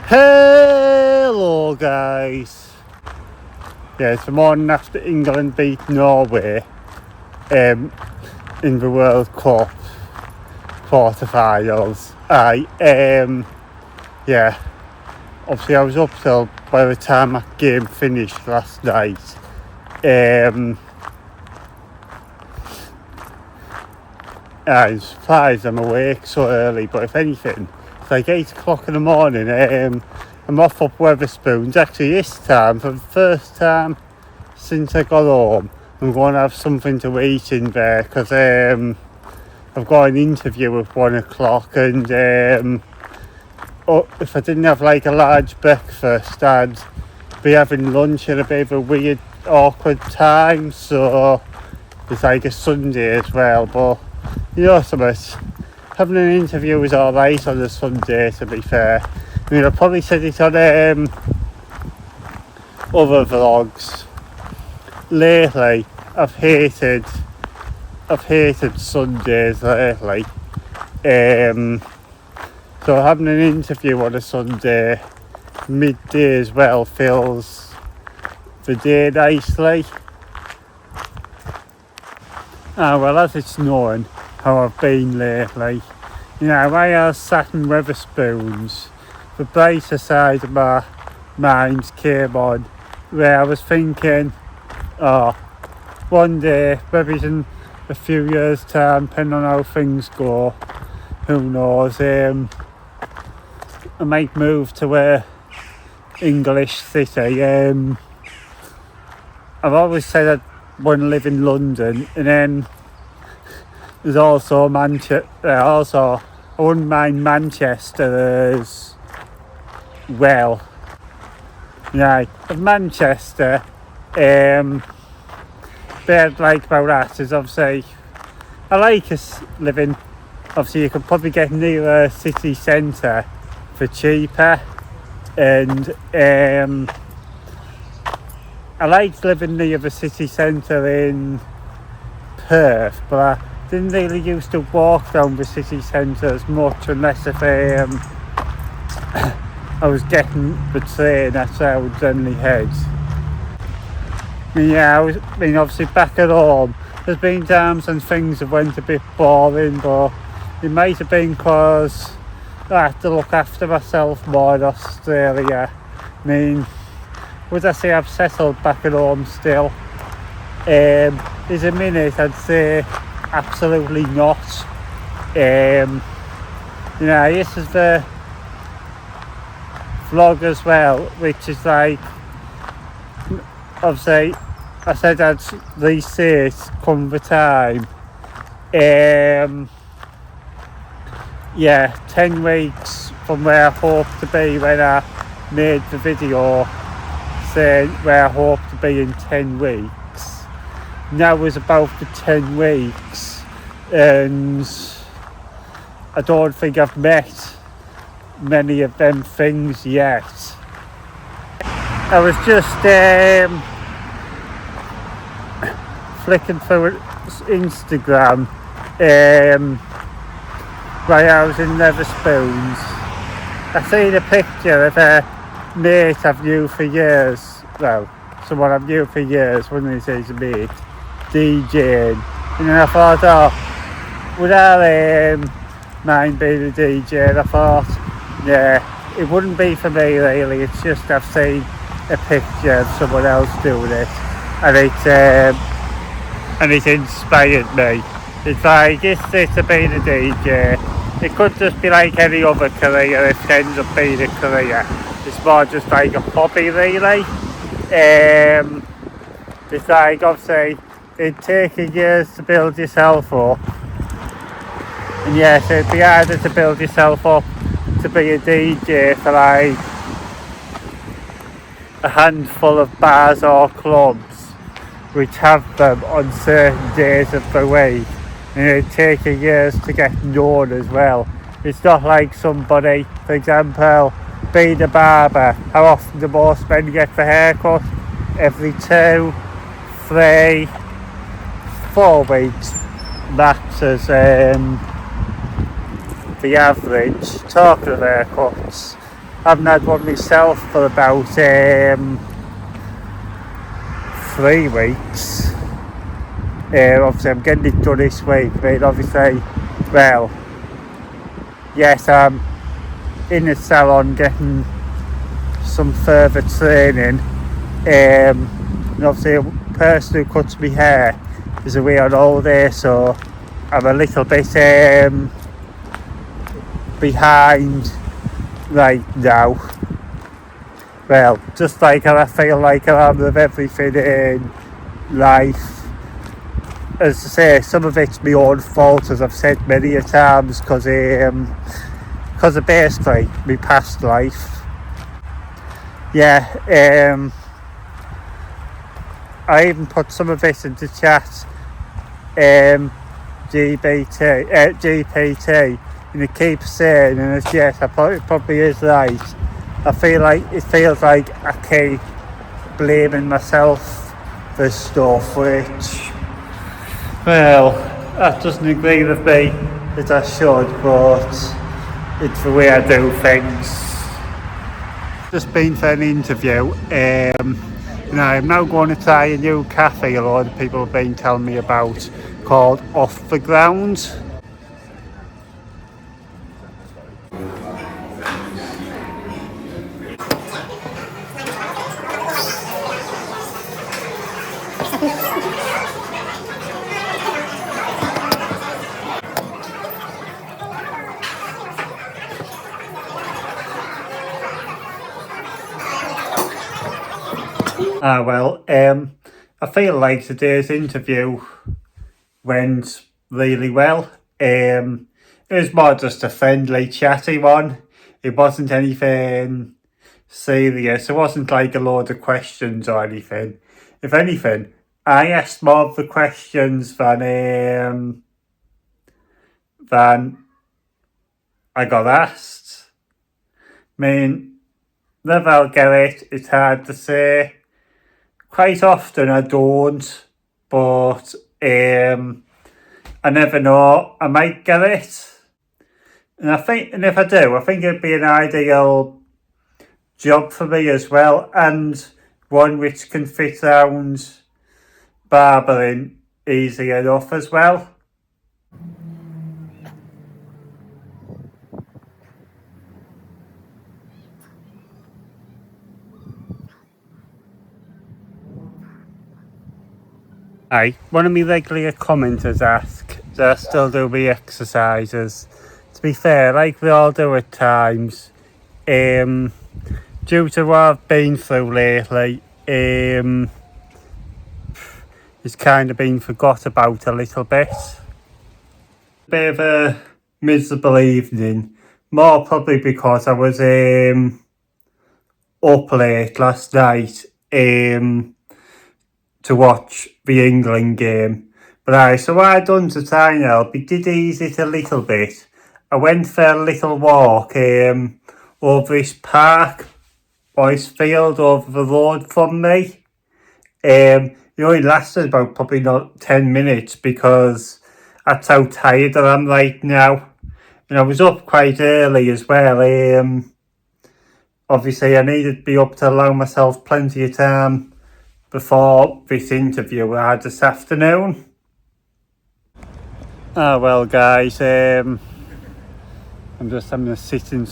Hello guys. Yeah, it's the morning after England beat Norway in the World Cup quarterfinals. Yeah, obviously I was up till by the time that game finished last night. I'm surprised I'm awake so early, but if anything, it's like 8 o'clock in the morning. I'm off up Wetherspoons. Actually, this time, for the first time since I got home, I'm going to have something to eat in there because I've got an interview at 1 o'clock, and if I didn't have like a large breakfast, I'd be having lunch at a bit of a weird, awkward time. So it's like a Sunday as well, but you know something, having an interview is alright on a Sunday, to be fair. I mean, I'll probably said it on other vlogs. Lately, I've hated Sundays lately. So having an interview on a Sunday, midday as well, fills the day nicely. Well, as it's known how I've been lately, you know, I was sat in Wetherspoons, the brighter side of my mind came on, where I was thinking, one day, maybe in a few years' time, depending on how things go, who knows, I might move to a English city. I've always said I want to live in London, and then there's also Manchester. I wouldn't mind Manchester as well. Yeah, Manchester. What I like about that is obviously I like living. Obviously, you could probably get near a city centre for cheaper, and I liked living near the city centre in Perth, but I didn't really used to walk down the city centre as much unless if I was getting the train. That's where I would generally head. Yeah, obviously back at home, there's been times when things have went a bit boring, but it might have been because I had to look after myself more in Australia. I mean, would I say I've settled back at home still? Is a minute, I'd say absolutely not. This is the vlog as well, which is like, obviously I said I'd re-say it come the time. 10 weeks from where I hope to be when I made the video saying where I hope to be in 10 weeks. Now is about the 10 weeks, and I don't think I've met many of them things yet. I was just flicking through Instagram while I was in Wetherspoons. I seen a picture of a mate I've knew for years. Well, someone I've knew for years, wouldn't he say, his mate, DJing. And then I thought, would I mind being a DJ? And I thought, it wouldn't be for me really. It's just I've seen a picture of someone else doing it, and it inspired me. It's like, it's to being a DJ. It could just be like any other career if it ends up being a career. It's more just like a hobby really. It's like, obviously, it'd take years to build yourself up. And yes, it'd be harder to build yourself up to be a DJ for like a handful of bars or clubs which have them on certain days of the week, and it'd take years to get known as well. It's not like somebody, for example, being a barber, how often do most men get the haircut? Every 2, 3, 4 weeks max is the average. Talking of haircuts, haven't had one myself for about 3 weeks. Obviously I'm getting it done this week, but obviously, well, yes, I'm in the salon getting some further training. And obviously a person who cuts my hair is away on holiday, so I'm a little bit behind right now. Well, just like I feel like I am with everything in life. As I say, some of it's my own fault, as I've said many a times, because of basically my past life. Yeah, I even put some of this into chat, GPT, and it keeps saying, and it's yes, it probably is right. I feel like it feels like I keep blaming myself for stuff, which, well, that doesn't agree with me as I should, but it's the way I do things. Just been for an interview. I'm now going to try a new cafe a lot of people have been telling me about, called Off the Ground. I feel like today's interview went really well. It was more just a friendly, chatty one. It wasn't anything serious. It wasn't like a load of questions or anything. If anything, I asked more of the questions than I got asked. I mean, whether I'll get it, it's hard to say. Quite often I don't, but I never know, I might get it. And if I do, I think it'd be an ideal job for me as well, and one which can fit around barbering easy enough as well. One of my regular commenters asked, do I still do my exercises? To be fair, like we all do at times, due to what I've been through lately, it's kind of been forgot about a little bit. A bit of a miserable evening, more probably because I was up late last night to watch the England game. But so what I done to try and help, it did ease it a little bit. I went for a little walk over this park, Boys Field, over the road from me. It only lasted about probably not 10 minutes because that's how tired I am right now. And I was up quite early as well. Obviously I needed to be up to allow myself plenty of time before this interview I had this afternoon. Well guys, I'm just having a sitting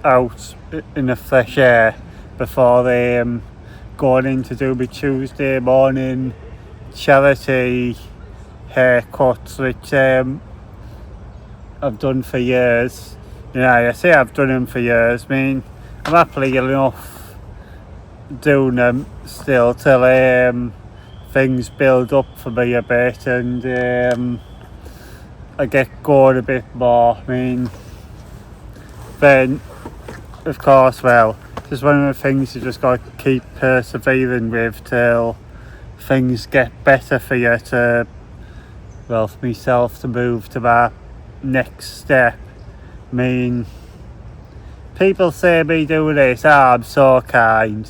out in the fresh air before going in to do my Tuesday morning charity haircuts, which I've done for years. I say I've done them for years. I mean, I'm happily enough doing them still till things build up for me a bit and I get going a bit more. I mean, then of course, well, just one of the things you just got to keep persevering with till things get better for you to, well, for myself to move to that next step. I mean, people say me doing this, I'm so kind.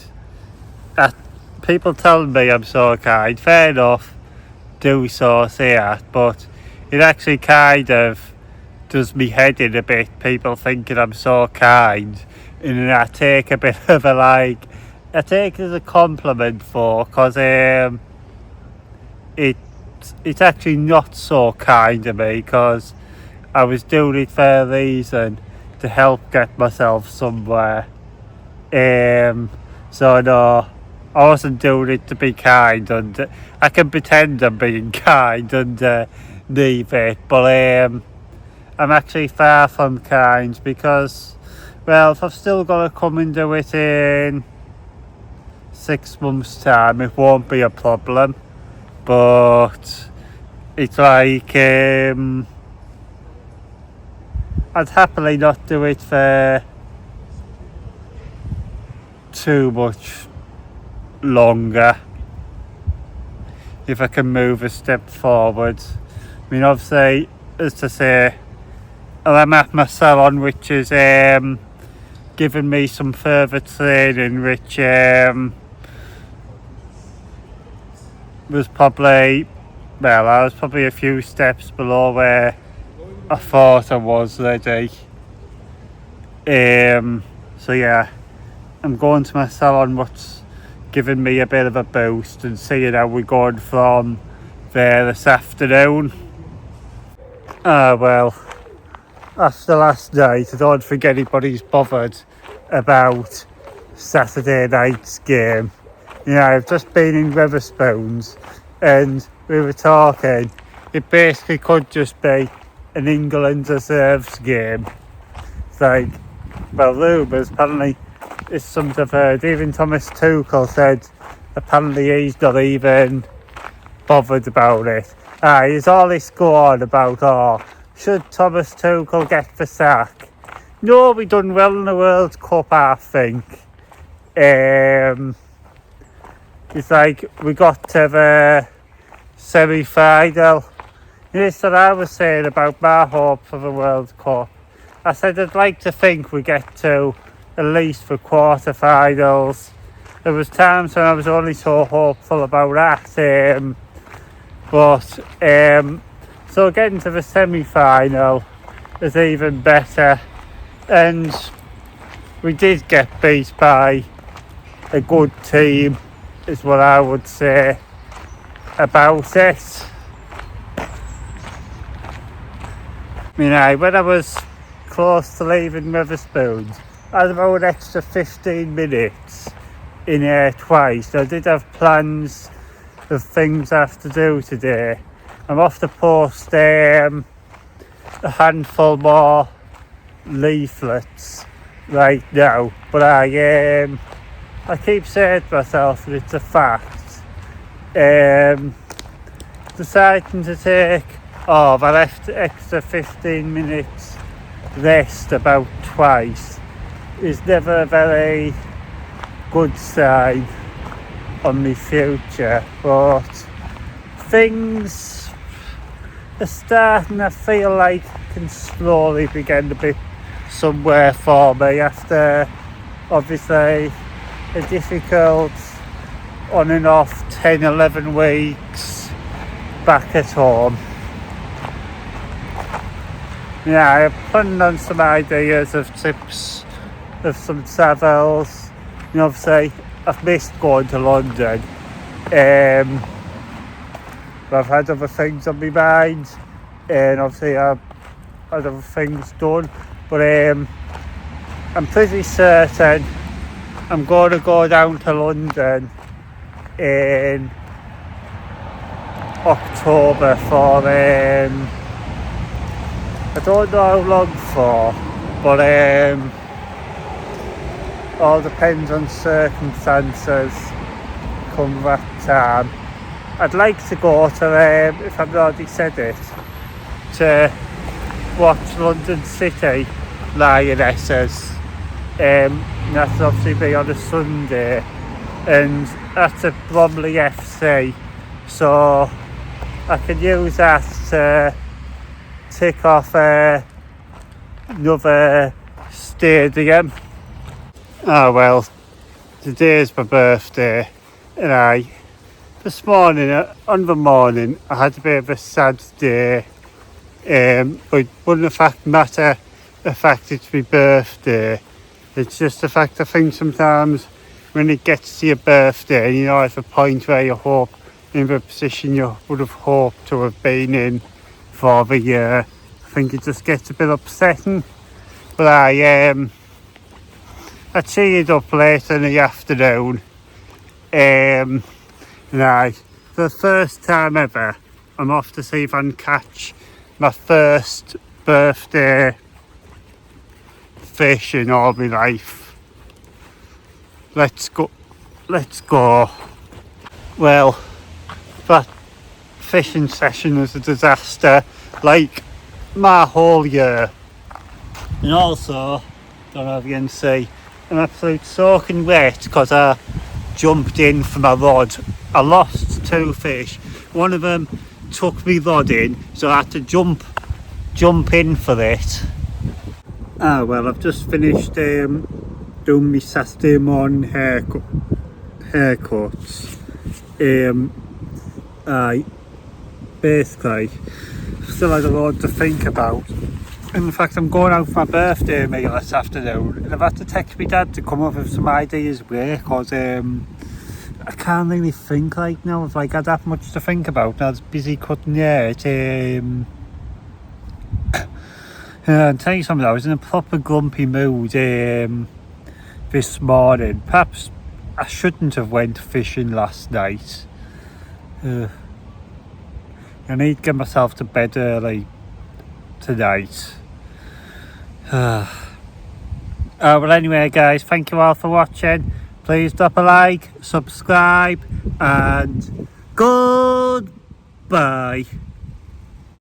People telling me I'm so kind, fair enough, do so say that, but it actually kind of does me head in a bit, people thinking I'm so kind and I take a bit of a like, I take it as a compliment for, because it's actually not so kind of me, because I was doing it for a reason, to help get myself somewhere. So no, I wasn't doing it to be kind, and I can pretend I'm being kind and leave it, but I'm actually far from kind, because, well, if I've still got to come and do it in 6 months' time, it won't be a problem. But it's like, I'd happily not do it for too much longer if I can move a step forward. I mean, obviously, as to say, I'm at my salon, which is giving me some further training, which was probably, well, I was probably a few steps below where I thought I was ready. So yeah, I'm going to my salon, what's giving me a bit of a boost, and seeing how we're going from there this afternoon. Well, after last night, I don't think anybody's bothered about Saturday night's game. You know, I've just been in Wetherspoons, and we were talking, it basically could just be an England reserves game. It's like, well, rumours, apparently, it's something I've heard. Even Thomas Tuchel said apparently he's not even bothered about it. Is all this go on about, should Thomas Tuchel get the sack? No, we done well in the World Cup, I think. It's like, we got to the semi-final. It's what I was saying about my hope for the World Cup. I said I'd like to think we get to at least the quarter-finals. There was times when I was only so hopeful about that. So getting to the semi-final is even better. And we did get beat by a good team, is what I would say about it. I mean, when I was close to leaving Wetherspoons, I had about an extra 15 minutes in here twice. I did have plans of things I have to do today. I'm off to post a handful more leaflets right now, but I keep saying to myself that it's a fact. Deciding to take that extra 15 minutes rest about twice is never a very good sign on my future, but things are starting, I feel like, can slowly begin to be somewhere for me after obviously a difficult on and off 10-11 weeks back at home. Yeah, I'm planning on some ideas of tips of some travels. You know, obviously I've missed going to London, but I've had other things on my mind, and obviously I've had other things done, but I'm pretty certain I'm going to go down to London in October for I don't know how long for, but all depends on circumstances come that time. I'd like to go to, if I've already said it, to watch London City Lionesses. That's obviously be on a Sunday, and that's at Bromley FC, so I can use that to tick off another stadium. Well, today's my birthday, and this morning, on the morning, I had a bit of a sad day, but it wouldn't matter the fact it's my birthday, It's just the fact I think sometimes when it gets to your birthday, you know, at the point where you hope in the position you would have hoped to have been in for the year, I think it just gets a bit upsetting. But I cheered up late in the afternoon, and for the first time ever, I'm off to see if I can catch my first birthday fish in all my life. Let's go. Well, that fishing session was a disaster, like my whole year. And also, don't know if you can see, I'm absolutely soaking wet because I jumped in for my rod. I lost 2 fish. One of them took me rod in, so I had to jump in for it. Well, I've just finished doing my Saturday morning haircuts. Basically, still had a lot to think about. In fact, I'm going out for my birthday meal this afternoon, and I've had to text my dad to come up with some ideas where, because I can't really think like now. If like I had that much to think about, and I was busy cutting hair. I'll tell you something, I was in a proper grumpy mood this morning. Perhaps I shouldn't have went fishing last night. I need to get myself to bed early tonight. Well, anyway guys, thank you all for watching. Please drop a like, subscribe, and goodbye.